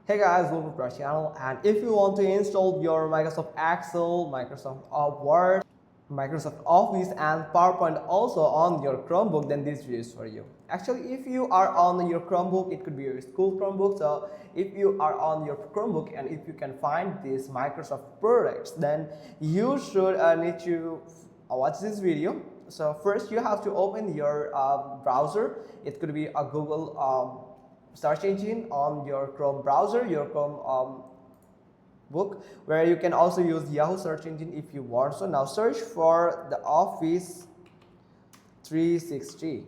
Hey guys, welcome to our channel. And if you want to install your Microsoft Excel, Microsoft Word, Microsoft Office and PowerPoint also on your Chromebook, then this video is for you. Actually, if you are on your Chromebook, it could be your school Chromebook. So if you are on your Chromebook and if you can find these Microsoft products, then you should need to watch this video. So first you have to open your browser. It could be a Google search engine on your Chrome browser, your Chrome book, where you can also use Yahoo search engine if you want. So now search for the Office 360.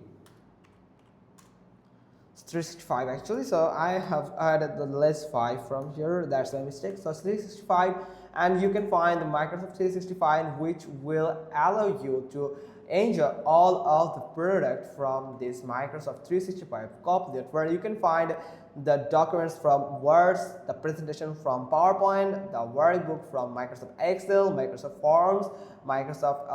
365 actually, so I have added the list 5 from here, that's a mistake. So 365, and you can find the Microsoft 365 which will allow you to enjoy all of the product from this Microsoft 365 copy, where you can find the documents from Word, the presentation from PowerPoint, the workbook from Microsoft Excel, Microsoft Forms, Microsoft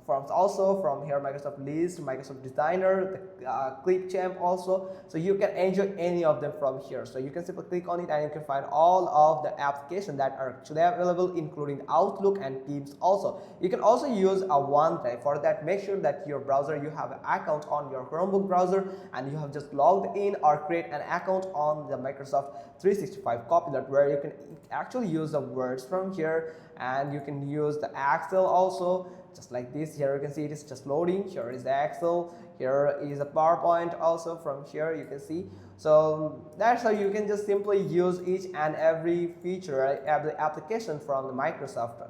Forms also from here, Microsoft List, Microsoft Designer, the Clipchamp also. So you can enjoy any of them from here. So you can simply click on it and you can find all of the applications that are actually available, including Outlook and Teams also. You can also use a OneDrive. For that, make sure that your browser, you have an account on your Chromebook browser and you have just logged in or create an account on the Microsoft 365 Copilot, where you can actually use the words from here, and you can use the Excel also, just like this. Here you can see it is just loading. Here is the Excel, here is a PowerPoint also. From here you can see. So that's how you can just simply use each and every feature, every application from the Microsoft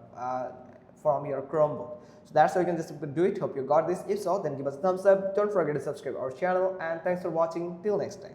from your Chromebook. So that's how you can just simply do it. Hope you got this. If so, then give us a thumbs up. Don't forget to subscribe our channel, and thanks for watching. Till next time.